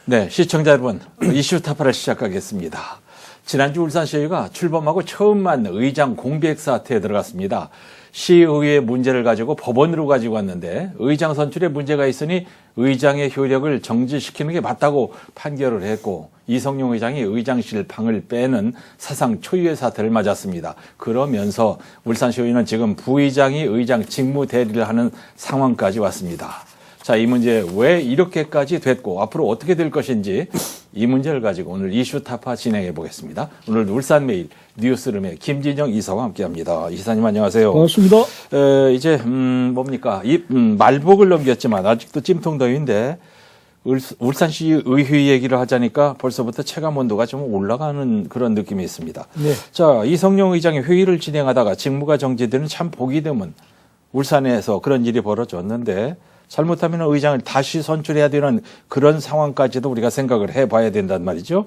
네, 시청자 여러분, 이슈 타파를 시작하겠습니다. 지난주 울산시의회가 출범하고 처음 만 의장 공백 사태에 들어갔습니다. 시의회 문제를 가지고 법원으로 가지고 왔는데 의장 선출에 문제가 있으니 의장의 효력을 정지시키는 게 맞다고 판결을 했고 이성용 의장이 의장실 방을 빼는 사상 초유의 사태를 맞았습니다. 그러면서 울산시의회는 지금 부의장이 의장 직무 대리를 하는 상황까지 왔습니다. 자, 이 문제 왜 이렇게까지 됐고 앞으로 어떻게 될 것인지 이 문제를 가지고 오늘 이슈 타파 진행해 보겠습니다. 오늘 울산메일 뉴스룸의 김진영 이사와 함께합니다. 이사님 안녕하세요. 반갑습니다. 이제 뭡니까? 말복을 넘겼지만 아직도 찜통더위인데 울산시 의회 얘기를 하자니까 벌써부터 체감 온도가 좀 올라가는 그런 느낌이 있습니다. 네. 자, 이성용 의장이 회의를 진행하다가 직무가 정지되는 참 보기 드문 울산에서 그런 일이 벌어졌는데 잘못하면 의장을 다시 선출해야 되는 그런 상황까지도 우리가 생각을 해봐야 된단 말이죠.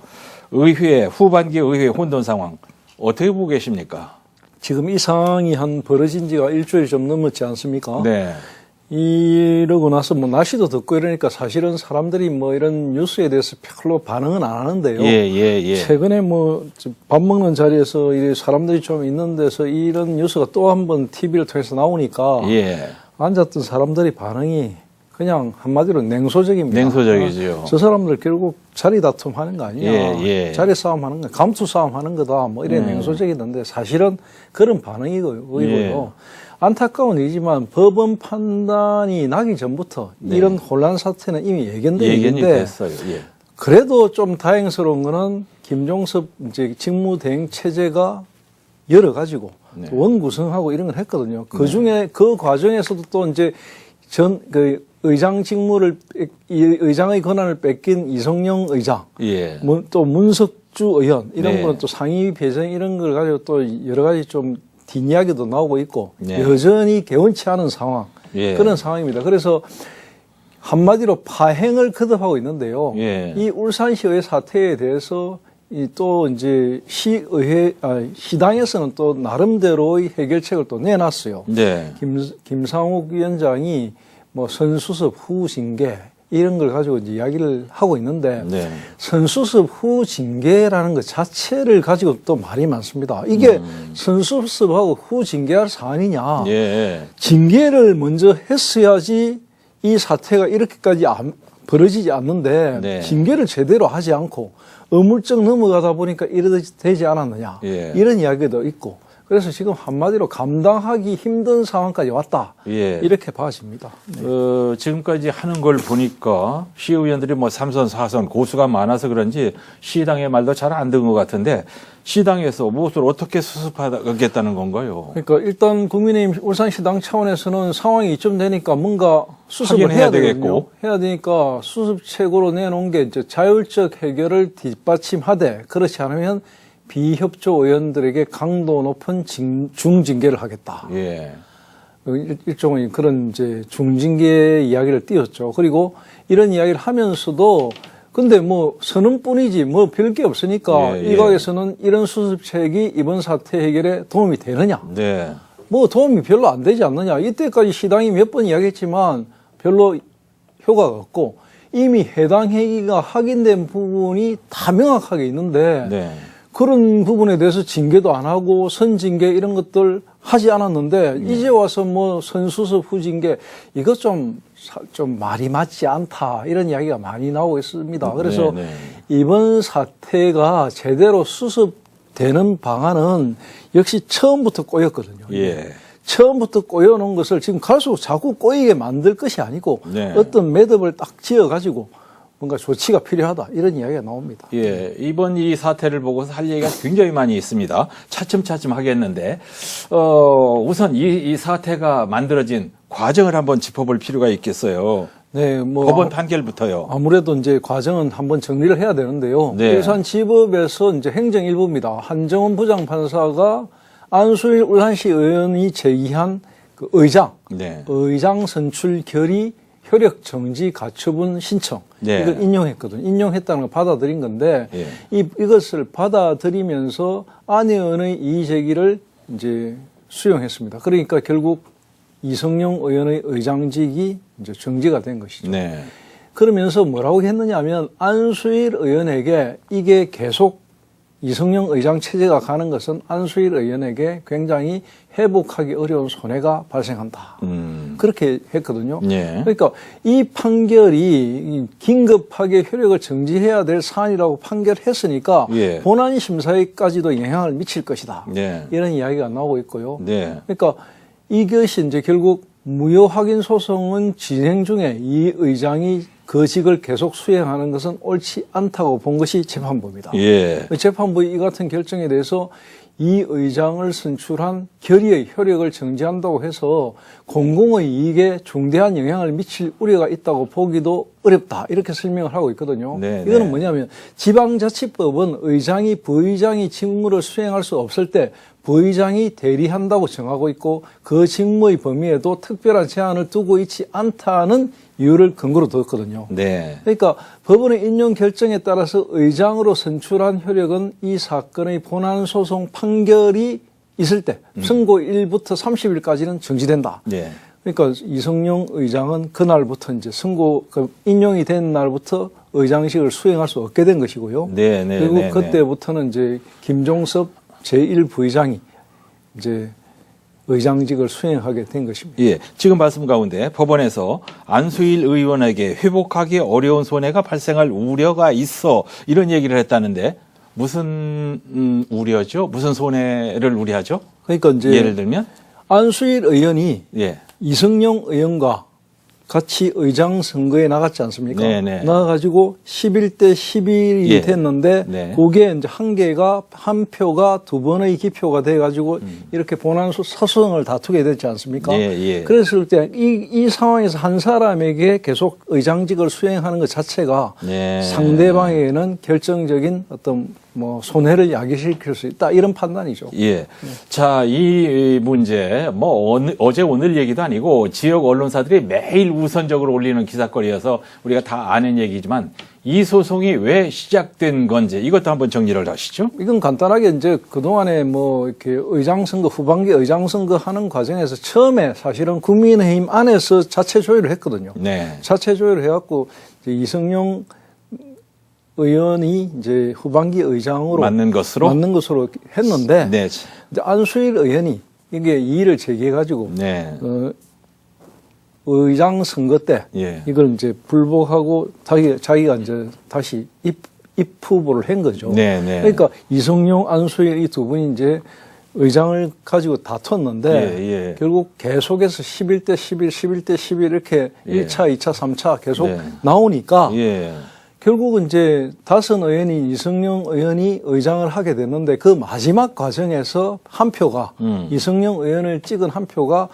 의회 후반기 의회 혼돈 상황 어떻게 보고 계십니까? 지금 이 상황이 한 벌어진 지가 일주일 좀 넘었지 않습니까? 네. 이러고 나서 뭐 날씨도 덥고 이러니까 사실은 사람들이 뭐 이런 뉴스에 대해서 별로 반응은 안 하는데요. 예. 최근에 뭐 밥 먹는 자리에서 이 사람들이 좀 있는 데서 이런 뉴스가 또 한 번 TV를 통해서 나오니까 예. 앉았던 사람들이 반응이 그냥 한마디로 냉소적입니다. 냉소적이죠. 저 사람들 결국 자리 다툼 하는 거 아니냐. 예. 자리 싸움 하는 거, 감투 싸움 하는 거다. 뭐 이래 냉소적이던데 사실은 그런 반응이고요. 예. 안타까운 일이지만 법원 판단이 나기 전부터 이런 혼란 사태는 이미 예견된 예견이 일인데 됐어요. 예. 그래도 좀 다행스러운 거는 김종섭 이제 직무대행 체제가 열어가지고 네. 원구성하고 이런 걸 했거든요. 그 중에 그 과정에서도 또 이제 의장 직무를 의장의 권한을 뺏긴 이성용 의장, 예. 또 문석주 의원 이런 네. 거는 또 상위 배정 이런 걸 가지고 또 여러 가지 좀 뒷이야기도 나오고 있고 네. 여전히 개운치 않은 상황 예. 그런 상황입니다. 그래서 한마디로 파행을 거듭하고 있는데요. 예. 이 울산시의 사태에 대해서 또 이제 시당에서는 또 나름대로의 해결책을 또 내놨어요. 네. 김상욱 위원장이 뭐 선수습 후 징계 이런 걸 가지고 이제 이야기를 하고 있는데 네. 선수습 후 징계라는 것 자체를 가지고 또 말이 많습니다. 이게 선수습하고 후 징계할 사안이냐. 예. 징계를 먼저 했어야지 이 사태가 이렇게까지 벌어지지 않는데 네. 징계를 제대로 하지 않고 어물쩍 넘어가다 보니까 이렇게 되지 않았느냐. 예. 이런 이야기도 있고. 그래서 지금 한마디로 감당하기 힘든 상황까지 왔다. 예. 이렇게 봐집니다. 네. 지금까지 하는 걸 보니까 시의원들이 뭐 3선, 4선 고수가 많아서 그런지 시당의 말도 잘 안 듣는 것 같은데 시당에서 무엇을 어떻게 수습하겠다는 건가요? 그러니까 일단 국민의힘 울산시당 차원에서는 상황이 이쯤 되니까 뭔가 수습을 하긴 해야 되겠고. 되거든요. 해야 되니까 수습책으로 내놓은 게 이제 자율적 해결을 뒷받침하되 그렇지 않으면 비협조 의원들에게 강도 높은 중징계를 하겠다. 예. 일종의 그런 이제 중징계 이야기를 띄웠죠. 그리고 이런 이야기를 하면서도 근데 뭐 선언뿐이지 뭐 별 게 없으니까 일각에서는 이런 수습책이 이번 사태 해결에 도움이 되느냐. 네. 뭐 도움이 별로 안 되지 않느냐. 이때까지 시당이 몇 번 이야기했지만 별로 효과가 없고 이미 해당 회의가 확인된 부분이 다 명확하게 있는데 네. 그런 부분에 대해서 징계도 안 하고 선징계 이런 것들 하지 않았는데 이제 와서 뭐 선수습 후징계 이것 좀 말이 맞지 않다 이런 이야기가 많이 나오고 있습니다. 그래서 이번 사태가 제대로 수습되는 방안은 역시 처음부터 꼬였거든요. 예. 처음부터 꼬여놓은 것을 지금 갈수록 자꾸 꼬이게 만들 것이 아니고 어떤 매듭을 딱 지어가지고 뭔가 조치가 필요하다 이런 이야기가 나옵니다. 예, 이번 이 사태를 보고서 할 얘기가 굉장히 많이 있습니다. 차츰차츰 하겠는데 우선 이 사태가 만들어진 과정을 한번 짚어볼 필요가 있겠어요. 네, 뭐 법원 판결부터요. 아무래도 이제 과정은 한번 정리를 해야 되는데요. 네. 울산지법에서 이제 행정일부입니다. 한정원 부장판사가 안수일 울산시 의원이 제기한 그 의장 선출 결의 효력 정지 가처분 신청 이걸 인용했거든요. 인용했다는 걸 받아들인 건데 이것을 받아들이면서 안 의원의 이의 제기를 이제 수용했습니다. 그러니까 결국 이성용 의원의 의장직이 이제 정지가 된 것이죠. 그러면서 뭐라고 했느냐 하면 안수일 의원에게 이게 계속 이성영 의장 체제가 가는 것은 안수일 의원에게 굉장히 회복하기 어려운 손해가 발생한다. 그렇게 했거든요. 예. 그러니까 이 판결이 긴급하게 효력을 정지해야 될 사안이라고 판결했으니까 예. 본안 심사에까지도 영향을 미칠 것이다. 네. 이런 이야기가 나오고 있고요. 네. 그러니까 이것이 이제 결국 무효 확인 소송은 진행 중에 이 의장이 그 직을 계속 수행하는 것은 옳지 않다고 본 것이 재판부입니다. 예. 재판부의 이 같은 결정에 대해서 이 의장을 선출한 결의의 효력을 정지한다고 해서 공공의 이익에 중대한 영향을 미칠 우려가 있다고 보기도 어렵다. 이렇게 설명을 하고 있거든요. 네, 이거는 네. 뭐냐면 지방자치법은 의장이 부의장이 직무를 수행할 수 없을 때 부의장이 대리한다고 정하고 있고 그 직무의 범위에도 특별한 제한을 두고 있지 않다는 이유를 근거로 뒀거든요. 네. 그러니까 법원의 인용 결정에 따라서 의장으로 선출한 효력은 이 사건의 본안 소송 판결이 있을 때 선고 1부터 30일까지는 정지된다. 네. 그러니까 이성용 의장은 그날부터 이제 인용이 된 날부터 의장직을 수행할 수 없게 된 것이고요. 네, 네, 그리고 네, 그때부터는 이제 김종섭 제1부의장이 이제 의장직을 수행하게 된 것입니다. 예. 지금 말씀 가운데 법원에서 안수일 의원에게 회복하기 어려운 손해가 발생할 우려가 있어 이런 얘기를 했다는데 무슨 우려죠? 무슨 손해를 우려하죠? 그러니까 이제 예를 들면 안수일 의원이 예. 이성용 의원과 같이 의장 선거에 나갔지 않습니까? 네네. 나가가지고 11대 11이 예. 됐는데, 네. 그게 이제 한 표가 두 번의 기표가 돼가지고 이렇게 본안 사소송을 다투게 됐지 않습니까? 예, 예. 그랬을 때 이 상황에서 한 사람에게 계속 의장직을 수행하는 것 자체가 네. 상대방에게는 결정적인 어떤 뭐 손해를 야기시킬 수 있다 이런 판단이죠. 예. 자, 이 문제, 어제 오늘 얘기도 아니고 지역 언론사들이 매일 우선적으로 올리는 기사거리여서 우리가 다 아는 얘기지만 이 소송이 왜 시작된 건지 이것도 한번 정리를 하시죠. 이건 간단하게 이제 그동안에 뭐 이렇게 의장 선거, 후반기 의장 선거 하는 과정에서 처음에 사실은 국민의힘 안에서 자체 조율을 했거든요. 네. 자체 조율을 해갖고 이제 이성용 의원이 이제 후반기 의장으로 맞는 것으로 했는데 네. 이제 안수일 의원이 이게 이의를 제기해가지고 네. 의장 선거 때 예. 이걸 이제 불복하고 자기가 이제 다시 입후보를 한 거죠. 네, 네. 그러니까 이성용, 안수일 이 두 분이 이제 의장을 가지고 다퉜는데 예, 예. 결국 계속해서 11대 11, 11대 11 이렇게 예. 1차, 2차, 3차 계속 네. 나오니까 예. 결국은 이제 다선 의원인 이성용 의원이 의장을 하게 됐는데 그 마지막 과정에서 한 표가 이성용 의원을 찍은 한 표가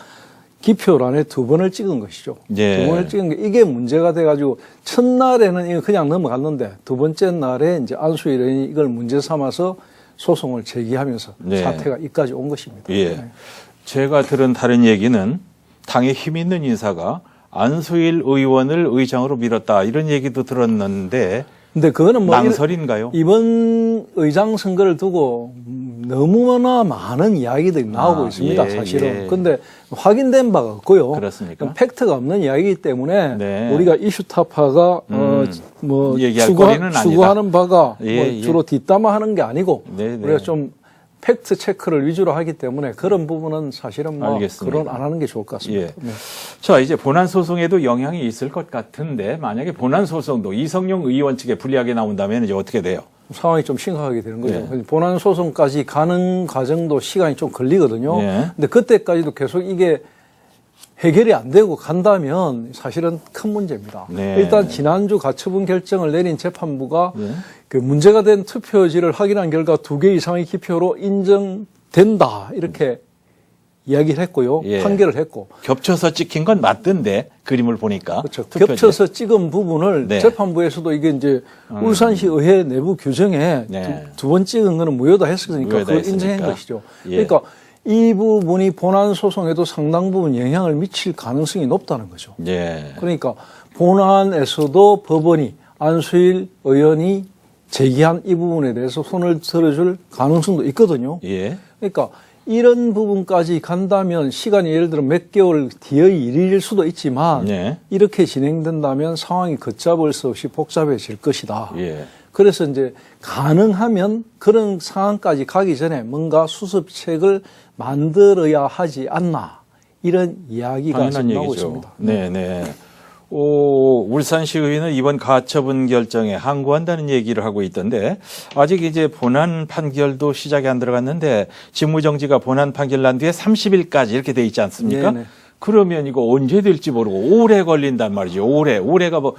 기표란에 두 번을 찍은 것이죠. 예. 두 번을 찍은 게 이게 문제가 돼가지고 첫날에는 이거 그냥 넘어갔는데 두 번째 날에 이제 안수일 의원이 이걸 문제 삼아서 소송을 제기하면서 네. 사태가 이까지 온 것입니다. 예. 네. 제가 들은 다른 얘기는 당에 힘 있는 인사가 안수일 의원을 의장으로 밀었다 이런 얘기도 들었는데 근데 그거는 뭐 망설인가요? 이번 의장 선거를 두고 너무나 많은 이야기들이 나오고 있습니다. 예, 사실은. 예. 근데 확인된 바가 없고요. 그렇습니까? 팩트가 없는 이야기이기 때문에 네. 우리가 이슈타파가 뭐 얘기할 거리는 아니다. 추구하는 바가 예, 뭐 예. 주로 뒷담화하는 게 아니고 네, 네. 우리가 좀 팩트 체크를 위주로 하기 때문에 그런 부분은 사실은 뭐 알겠습니다. 그런 안 하는 게 좋을 것 같습니다. 예. 네. 자, 이제 본안 소송에도 영향이 있을 것 같은데 만약에 본안 소송도 이성용 의원 측에 불리하게 나온다면 이제 어떻게 돼요? 상황이 좀 심각하게 되는 거죠. 예. 본안 소송까지 가는 과정도 시간이 좀 걸리거든요. 예. 근데 그때까지도 계속 이게 해결이 안 되고 간다면 사실은 큰 문제입니다. 네. 일단 지난주 가처분 결정을 내린 재판부가 예. 그 문제가 된 투표지를 확인한 결과 2개 이상의 기표로 인정된다 이렇게 이야기를 했고요. 예. 판결을 했고. 겹쳐서 찍힌 건 맞던데 그림을 보니까. 그렇죠. 투표지에. 겹쳐서 찍은 부분을 네. 재판부에서도 이게 이제 울산시 의회 내부 규정에 네. 두 번 찍은 거는 무효다 했으니까 무효다 그걸 했으니까. 인정한 것이죠. 예. 그러니까 이 부분이 본안 소송에도 상당 부분 영향을 미칠 가능성이 높다는 거죠. 예. 그러니까 본안에서도 법원이 안수일 의원이 제기한 이 부분에 대해서 손을 들어줄 가능성도 있거든요. 예. 그러니까 이런 부분까지 간다면 시간이 예를 들어 몇 개월 뒤의 일일 수도 있지만 네. 이렇게 진행된다면 상황이 걷잡을 수 없이 복잡해질 것이다. 예. 그래서 이제 가능하면 그런 상황까지 가기 전에 뭔가 수습책을 만들어야 하지 않나 이런 이야기가 지금 당연한 나오고 얘기죠. 있습니다. 네네. 울산시의회는 이번 가처분 결정에 항고한다는 얘기를 하고 있던데 아직 이제 본안 판결도 시작이 안 들어갔는데 직무정지가 본안 판결 난 뒤에 30일까지 이렇게 돼 있지 않습니까? 네네. 그러면 이거 언제 될지 모르고 오래 걸린단 말이죠. 올해가 뭐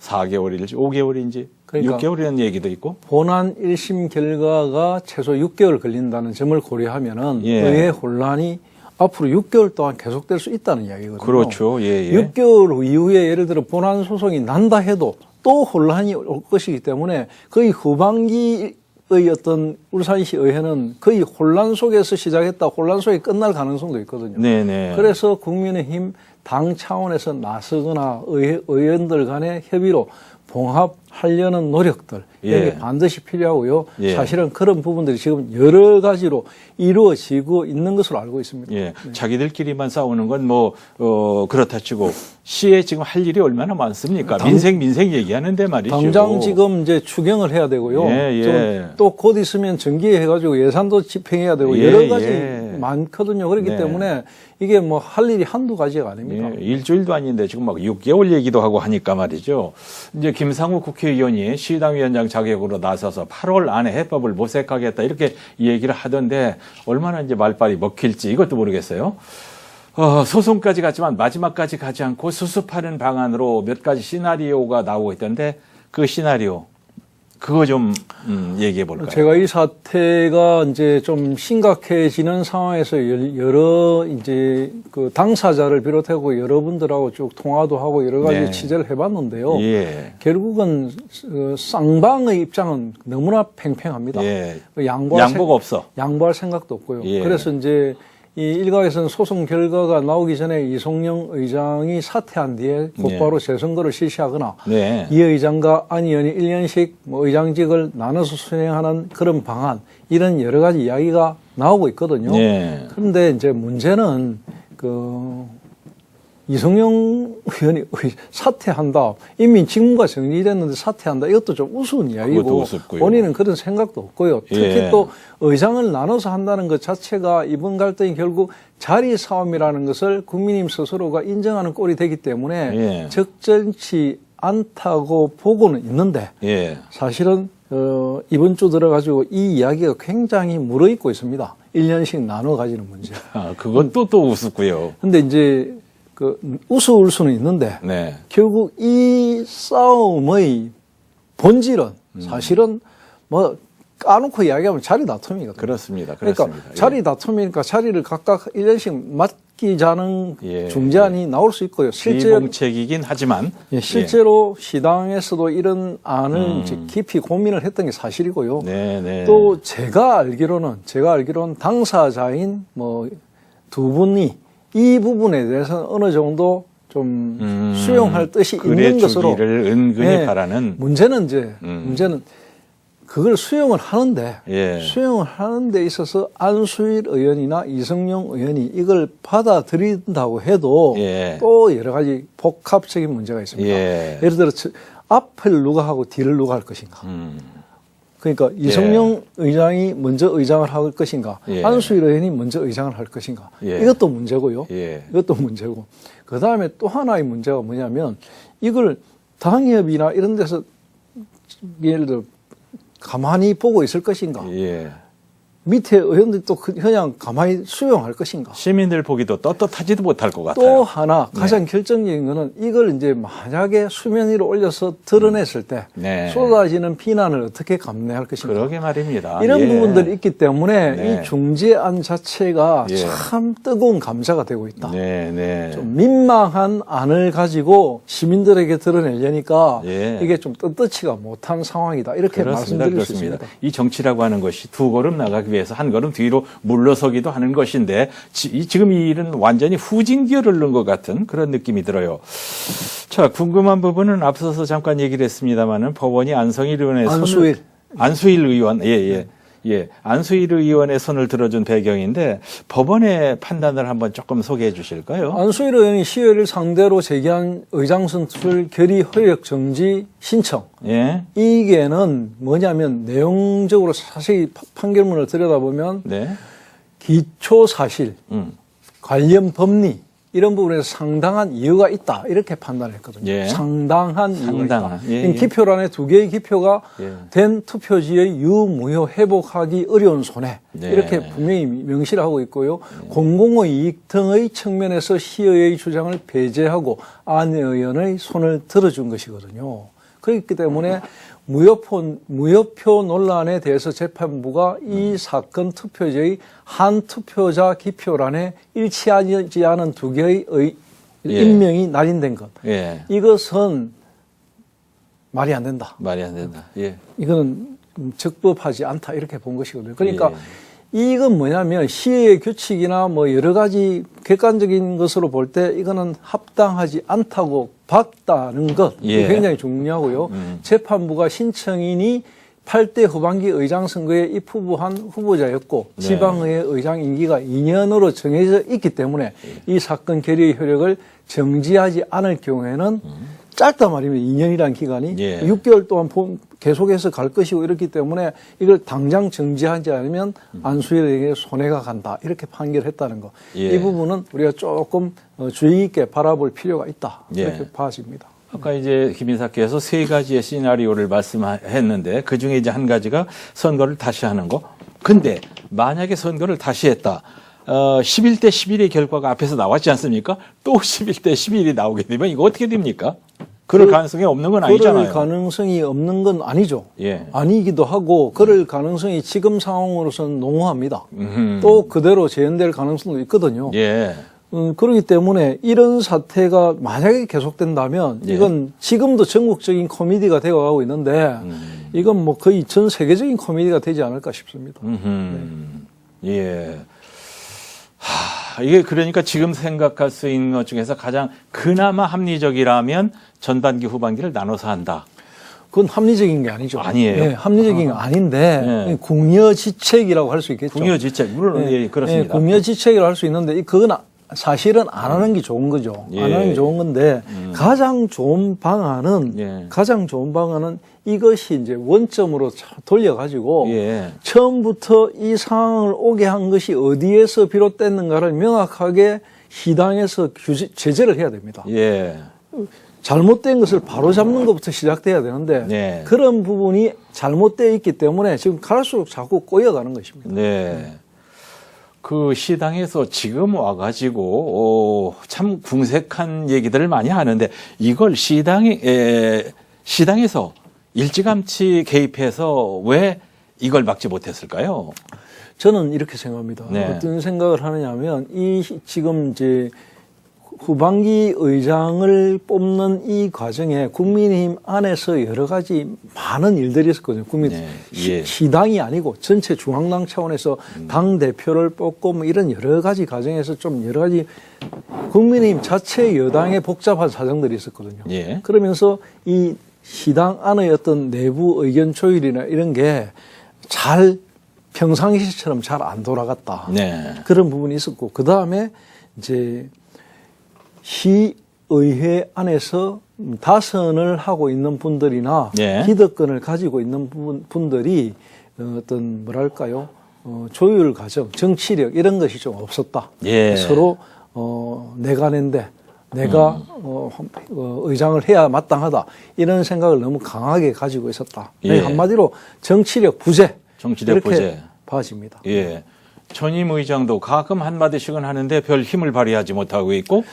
4개월인지 5개월인지 그러니까 6개월이라는 얘기도 있고. 본안 1심 결과가 최소 6개월 걸린다는 점을 고려하면은 예. 의회 혼란이 앞으로 6개월 동안 계속될 수 있다는 이야기거든요. 그렇죠. 예, 예. 6개월 이후에 예를 들어 본안 소송이 난다 해도 또 혼란이 올 것이기 때문에 거의 후반기의 어떤 울산시 의회는 거의 혼란 속에서 시작했다 혼란 속에 끝날 가능성도 있거든요. 네네. 그래서 국민의힘 당 차원에서 나서거나 의원들 간의 협의로 봉합하려는 노력들 이런 예. 게 반드시 필요하고요. 예. 사실은 그런 부분들이 지금 여러 가지로 이루어지고 있는 것으로 알고 있습니다. 예, 자기들끼리만 싸우는 건 그렇다 치고 시에 지금 할 일이 얼마나 많습니까? 민생 얘기하는데 말이죠. 당장 지금 이제 추경을 해야 되고요. 예. 또 곧 있으면 정기해가지고 예산도 집행해야 되고 예, 여러 가지 예. 많거든요. 그렇기 네. 때문에 이게 뭐 할 일이 한두 가지가 아닙니다. 예, 일주일도 아닌데 지금 막 6개월 얘기도 하고 하니까 말이죠. 이제 김상우 국회의원이 시당위원장 자격으로 나서서 8월 안에 해법을 모색하겠다 이렇게 얘기를 하던데 얼마나 이제 말빨이 먹힐지 이것도 모르겠어요. 소송까지 갔지만 마지막까지 가지 않고 수습하는 방안으로 몇 가지 시나리오가 나오고 있던데 그 시나리오 그거 좀 얘기해 볼까요? 제가 이 사태가 이제 좀 심각해지는 상황에서 여러 이제 그 당사자를 비롯하고 여러분들하고 쭉 통화도 하고 여러 가지 네. 취재를 해봤는데요. 예. 결국은 쌍방의 입장은 너무나 팽팽합니다. 예. 양보할 없어. 양보할 생각도 없고요. 예. 그래서 이제 이 일각에서는 소송 결과가 나오기 전에 이송영 의장이 사퇴한 뒤에 곧바로 재선거를 실시하거나 네. 이 의장과 안 의원이 1년씩 뭐 의장직을 나눠서 수행하는 그런 방안 이런 여러 가지 이야기가 나오고 있거든요. 네. 그런데 이제 문제는 이성영 의원이 사퇴한다. 이미 직무가 정리됐는데 사퇴한다. 이것도 좀 우스운 이야기고 우습고요. 본인은 그런 생각도 없고요. 특히 예. 또 의장을 나눠서 한다는 것 자체가 이번 갈등이 결국 자리 싸움이라는 것을 국민님 스스로가 인정하는 꼴이 되기 때문에 예. 적절치 않다고 보고는 있는데 예. 사실은 이번 주 들어가지고 이 이야기가 굉장히 물어있고 있습니다. 1년씩 나눠 가지는 문제. 그건 또 우습고요. 근데 이제 우스울 수는 있는데 네. 결국 이 싸움의 본질은 사실은 뭐 까놓고 이야기하면 자리 다툼이거든요. 그렇습니다. 그러니까 자리 다툼이니까 자리를 각각 1년씩 맡기자는 예. 중재안이 나올 수 있고요. 비공책이긴 하지만 실제로 시당에서도 이런 안을 이제 깊이 고민을 했던 게 사실이고요. 네. 또 제가 알기로는 당사자인 뭐 두 분이 이 부분에 대해서는 어느 정도 좀 수용할 뜻이 있는 것으로 주기를 은근히 네, 바라는 문제는 그걸 수용을 하는데 예. 수용을 하는 데 있어서 안수일 의원이나 이성용 의원이 이걸 받아들인다고 해도 예. 또 여러 가지 복합적인 문제가 있습니다. 예. 예를 들어 앞을 누가 하고 뒤를 누가 할 것인가. 그러니까 이성용 의장이 먼저 의장을 할 것인가, 예. 안수일 의원이 먼저 의장을 할 것인가. 예. 이것도 문제고요. 예. 이것도 문제고. 그 다음에 또 하나의 문제가 뭐냐면 이걸 당협이나 이런 데서 예를 들어 가만히 보고 있을 것인가. 예. 밑에 의원들이 또 그냥 가만히 수용할 것인가. 시민들 보기도 떳떳하지도 못할 것 같아요. 또 하나 가장 결정적인 거는 이걸 이제 만약에 수면 위로 올려서 드러냈을 때 네. 쏟아지는 비난을 어떻게 감내할 것인가. 그러게 말입니다. 이런 예. 부분들이 있기 때문에 네. 이 중재안 자체가 예. 참 뜨거운 감자가 되고 있다. 네. 좀 민망한 안을 가지고 시민들에게 드러내려니까 예. 이게 좀 떳떳지가 못한 상황이다. 이렇게 말씀드릴 수 있습니다. 이 정치라고 하는 것이 두 걸음 나가기 위해서 한 걸음 뒤로 물러서기도 하는 것인데 지금 이 일은 완전히 후진기어를 넣은 것 같은 그런 느낌이 들어요. 자, 궁금한 부분은 앞서서 잠깐 얘기를 했습니다마는 법원이 안성일 의원의 안수일 안수일 의원, 예. 예, 안수일 의원의 손을 들어준 배경인데 법원의 판단을 한번 조금 소개해 주실까요? 안수일 의원이 시의회를 상대로 제기한 의장 선출 결의 허역 정지 신청. 예, 이게는 뭐냐면 내용적으로 자세히 판결문을 들여다보면 네, 기초 사실, 음, 관련 법리 이런 부분에서 상당한 이유가 있다 이렇게 판단했거든요. 예. 상당한 이유가 상당한, 있다. 예, 예. 기표란에 2개의 기표가 예. 된 투표지의 유무효 회복하기 어려운 손해 네. 이렇게 분명히 명시를 하고 있고요. 공공의 이익 등의 측면에서 시의회의 주장을 배제하고 안 의원의 손을 들어준 것이거든요. 그렇기 때문에 무효표 논란에 대해서 재판부가 이 사건 투표지의 한 투표자 기표란에 일치하지 않은 2개의 예. 임명이 날인된 것. 예, 이것은 말이 안 된다. 말이 안 된다. 예, 이거는 적법하지 않다 이렇게 본 것이거든요. 그러니까 예. 이건 뭐냐면 시의 규칙이나 뭐 여러 가지 객관적인 것으로 볼 때 이거는 합당하지 않다고 봤다는 것 예. 굉장히 중요하고요. 재판부가 신청인이 8대 후반기 의장 선거에 입후보한 후보자였고 네. 지방의회 의장 임기가 2년으로 정해져 있기 때문에 이 사건 결의 효력을 정지하지 않을 경우에는 짧단 말이면 2년이라는 기간이 예. 6개월 동안 계속해서 갈 것이고 이렇기 때문에 이걸 당장 정지하지 않으면 안수일에게 손해가 간다 이렇게 판결했다는 거. 예. 이 부분은 우리가 조금 주의 있게 바라볼 필요가 있다 이렇게 예. 봐집니다. 아까 이제 김 인사께서 3가지의 시나리오를 말씀했는데 그 중에 이제 한 가지가 선거를 다시 하는 거. 근데 만약에 선거를 다시 했다. 11대 11의 결과가 앞에서 나왔지 않습니까? 또 11대 11이 나오게 되면 이거 어떻게 됩니까? 그럴 가능성이 없는 건 아니잖아요. 그럴 가능성이 없는 건 아니죠. 예. 아니기도 하고 그럴 가능성이 지금 상황으로서는 농후합니다. 음흠. 또 그대로 재현될 가능성도 있거든요. 예. 그렇기 때문에 이런 사태가 만약에 계속된다면 예. 이건 지금도 전국적인 코미디가 되어가고 있는데 이건 뭐 거의 전 세계적인 코미디가 되지 않을까 싶습니다. 예. 이게 그러니까 지금 생각할 수 있는 것 중에서 가장 그나마 합리적이라면 전반기 후반기를 나눠서 한다. 그건 합리적인 게 아니죠. 아니에요? 네, 합리적인 게 아닌데 네. 궁여지책이라고 할 수 있겠죠. 궁여지책 물론 예, 그렇습니다. 궁여지책이라고 할 수 있는데 그건 사실은 안 하는 게 좋은 거죠. 예. 안 하는 게 좋은 건데 가장 좋은 방안은 예. 이것이 이제 원점으로 돌려가지고 예. 처음부터 이 상황을 오게 한 것이 어디에서 비롯됐는가를 명확하게 시당에서 제재를 해야 됩니다. 예. 잘못된 것을 바로잡는 것부터 시작돼야 되는데 네. 그런 부분이 잘못되어 있기 때문에 지금 갈수록 자꾸 꼬여가는 것입니다. 네. 그 시당에서 지금 와가지고 참 궁색한 얘기들을 많이 하는데 이걸 시당에서 일찌감치 개입해서 왜 이걸 막지 못했을까요? 저는 이렇게 생각합니다. 네. 어떤 생각을 하느냐면 지금 이제 후반기 의장을 뽑는 이 과정에 국민의힘 안에서 여러 가지 많은 일들이 있었거든요. 네. 예. 시당이 아니고 전체 중앙당 차원에서 당 대표를 뽑고 뭐 이런 여러 가지 과정에서 좀 여러 가지 국민의힘 자체 여당의 복잡한 사정들이 있었거든요. 예. 그러면서 이 시당 안의 어떤 내부 의견 조율이나 이런 게 평상시처럼 잘 안 돌아갔다. 네. 그런 부분이 있었고, 그 다음에 이제 시의회 안에서 다선을 하고 있는 분들이나 예. 기득권을 가지고 있는 분들이 어떤 뭐랄까요, 조율 과정, 정치력 이런 것이 좀 없었다. 예. 서로 내가 낸데 내가 의장을 해야 마땅하다 이런 생각을 너무 강하게 가지고 있었다. 예. 한마디로 정치력 부재. 정치력 이렇게 부재. 봐집니다. 예. 전임 의장도 가끔 한마디씩은 하는데 별 힘을 발휘하지 못하고 있고.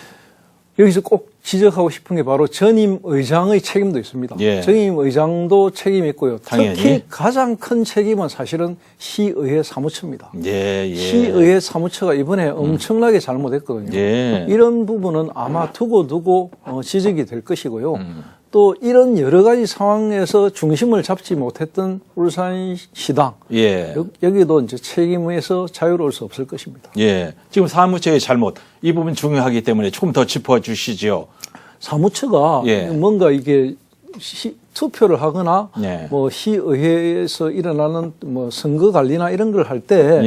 여기서 꼭 지적하고 싶은 게 바로 전임 의장의 책임도 있습니다. 예. 전임 의장도 책임이 있고요. 당연히. 특히 가장 큰 책임은 사실은 시의회 사무처입니다. 예, 예. 시의회 사무처가 이번에 엄청나게 잘못했거든요. 예. 이런 부분은 아마 두고 지적이 될 것이고요. 또 이런 여러 가지 상황에서 중심을 잡지 못했던 울산시당 예. 여기도 이제 책임에서 자유로울 수 없을 것입니다. 예. 지금 사무처의 잘못 이 부분 중요하기 때문에 조금 더 짚어 주시죠. 사무처가 예. 뭔가 이게 투표를 하거나 네. 뭐 시의회에서 일어나는 뭐 선거 관리나 이런 걸 할 때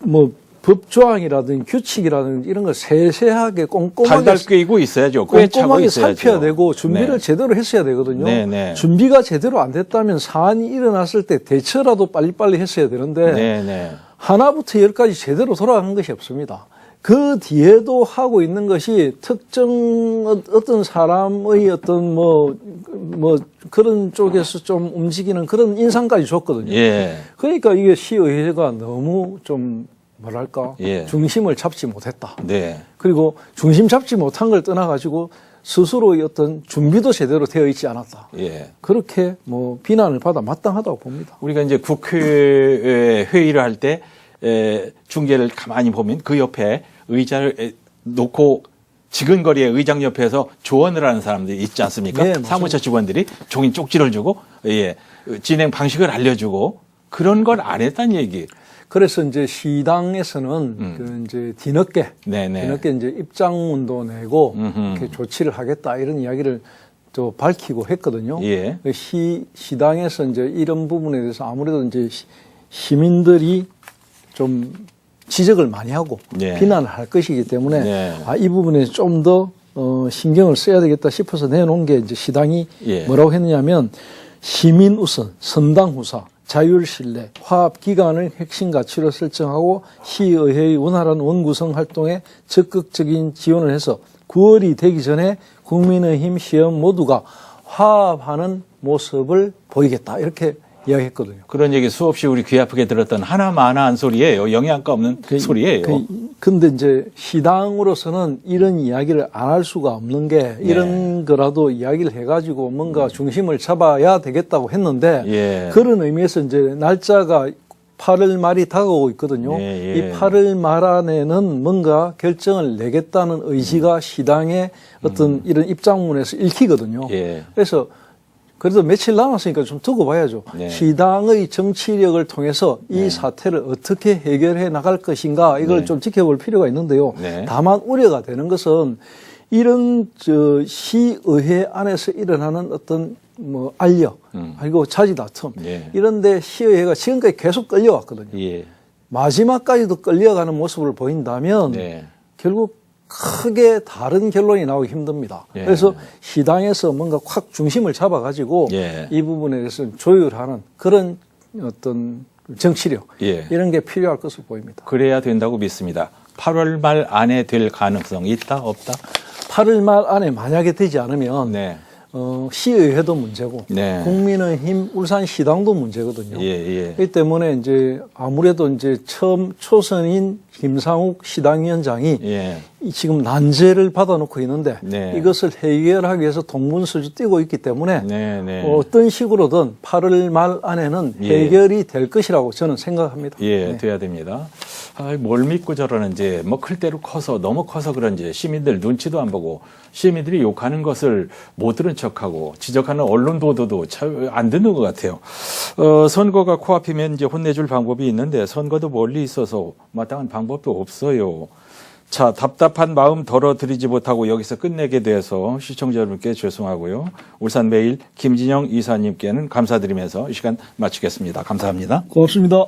뭐 예. 법조항이라든지 규칙이라든지 이런 걸 세세하게 꼼꼼하게 달달 꿰고 있어야죠. 꿰차고 꼼꼼하게 있어야죠. 살펴야 되고 준비를 네. 제대로 했어야 되거든요. 네, 네. 준비가 제대로 안 됐다면 사안이 일어났을 때 대처라도 빨리빨리 했어야 되는데 네, 네. 하나부터 열까지 제대로 돌아간 것이 없습니다. 그 뒤에도 하고 있는 것이 특정 어떤 사람의 어떤 뭐 그런 쪽에서 좀 움직이는 그런 인상까지 줬거든요. 예. 그러니까 이게 시의회가 너무 좀 뭐랄까 예. 중심을 잡지 못했다. 네. 그리고 중심 잡지 못한 걸 떠나가지고 스스로의 어떤 준비도 제대로 되어 있지 않았다. 예. 그렇게 뭐 비난을 받아 마땅하다고 봅니다. 우리가 이제 국회 회의를 할 때 중계를 가만히 보면 그 옆에 의자를 놓고 지근거리에 의장 옆에서 조언을 하는 사람들이 있지 않습니까? 네, 맞습니다. 사무처 직원들이 종이 쪽지를 주고 예, 진행 방식을 알려주고 그런 걸 안 했다는 얘기. 그래서 이제 시당에서는 그 이제 뒤늦게 네네. 이제 입장문도 내고 음흠. 이렇게 조치를 하겠다 이런 이야기를 또 밝히고 했거든요. 예. 그 시당에서 이제 이런 부분에 대해서 아무래도 이제 시민들이 좀 지적을 많이 하고 네. 비난을 할 것이기 때문에 네. 이 부분에 좀 더 신경을 써야 되겠다 싶어서 내놓은 게 이제 시당이 예. 뭐라고 했느냐면 시민 우선, 선당 후사, 자율 신뢰, 화합 기관을 핵심 가치로 설정하고 시의회의 원활한 원구성 활동에 적극적인 지원을 해서 9월이 되기 전에 국민의힘 시의원 모두가 화합하는 모습을 보이겠다 이렇게 이야기했거든요. 그런 얘기 수없이 우리 귀 아프게 들었던 하나마나한 소리예요. 영양가 없는 소리예요. 근데 이제 시당으로서는 이런 이야기를 안 할 수가 없는 게 이런 거라도 이야기를 해가지고 뭔가 중심을 잡아야 되겠다고 했는데 예. 그런 의미에서 이제 날짜가 8월 말이 다가오고 있거든요. 예, 예. 이 8월 말 안에는 뭔가 결정을 내겠다는 의지가 시당의 어떤 이런 입장문에서 읽히거든요. 예. 그래서 그래도 며칠 남았으니까 좀 두고 봐야죠. 네. 시당의 정치력을 통해서 이 사태를 어떻게 해결해 나갈 것인가 이걸 네. 좀 지켜볼 필요가 있는데요. 네. 다만 우려가 되는 것은 이런 시의회 안에서 일어나는 어떤 뭐 알력 그리고 자지다툼 네. 이런데 시의회가 지금까지 계속 끌려왔거든요. 예. 마지막까지도 끌려가는 모습을 보인다면 네. 결국 크게 다른 결론이 나오기 힘듭니다. 예. 그래서 시당에서 뭔가 확 중심을 잡아가지고 예. 이 부분에 대해서 조율하는 그런 어떤 정치력 예. 이런 게 필요할 것으로 보입니다. 그래야 된다고 믿습니다. 8월 말 안에 될 가능성이 있다 없다? 8월 말 안에 만약에 되지 않으면 네. 시의회도 문제고 네. 국민의힘 울산시당도 문제거든요. 예, 예. 그렇기 때문에 이제 아무래도 이제 처음 초선인 김상욱 시당위원장이 예. 지금 난제를 받아놓고 있는데 네. 이것을 해결하기 위해서 동분서주 뛰고 있기 때문에 네, 네. 어떤 식으로든 8월 말 안에는 예. 해결이 될 것이라고 저는 생각합니다. 예, 네. 돼야 됩니다. 뭘 믿고 저러는지, 뭐 클 대로 커서, 너무 커서 그런지 시민들 눈치도 안 보고 시민들이 욕하는 것을 못 들은 척하고 지적하는 언론 보도도 잘 안 듣는 것 같아요. 선거가 코앞이면 이제 혼내줄 방법이 있는데 선거도 멀리 있어서 마땅한 방법도 없어요. 자, 답답한 마음 덜어드리지 못하고 여기서 끝내게 돼서 시청자 여러분께 죄송하고요. 울산매일 김진영 이사님께는 감사드리면서 이 시간 마치겠습니다. 감사합니다. 고맙습니다.